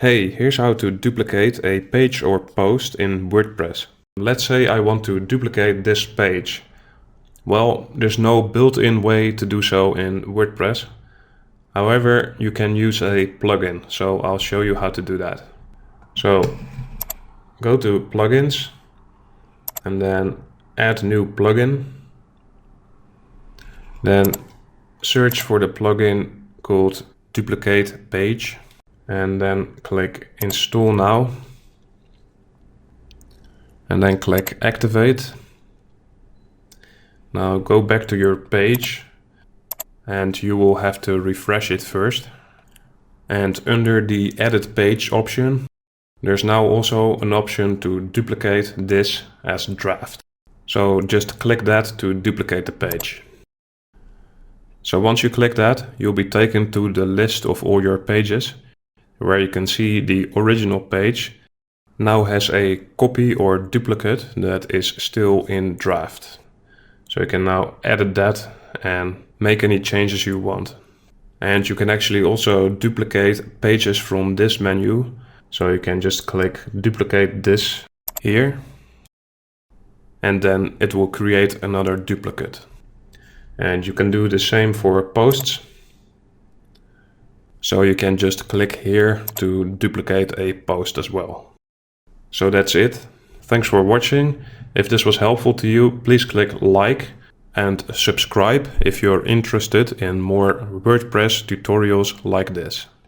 Hey, here's how to duplicate a page or post in WordPress. Let's say I want to duplicate this page. Well, there's no built-in way to do so in WordPress. However, you can use a plugin, so I'll show you how to do that. So go to plugins and then add new plugin. Then search for the plugin called duplicate page. And then click install now, and then click activate. Now go back to your page and you will have to refresh it first. And under the edit page option, there's now also an option to duplicate this as draft. So just click that to duplicate the page. So once you click that, you'll be taken to the list of all your pages, where you can see the original page now has a copy or duplicate that is still in draft. So you can now edit that and make any changes you want. And you can actually also duplicate pages from this menu. So you can just click duplicate this here, and then it will create another duplicate. And you can do the same for posts. So you can just click here to duplicate a post as well. So that's it. Thanks for watching. If this was helpful to you, please click like and subscribe if you're interested in more WordPress tutorials like this.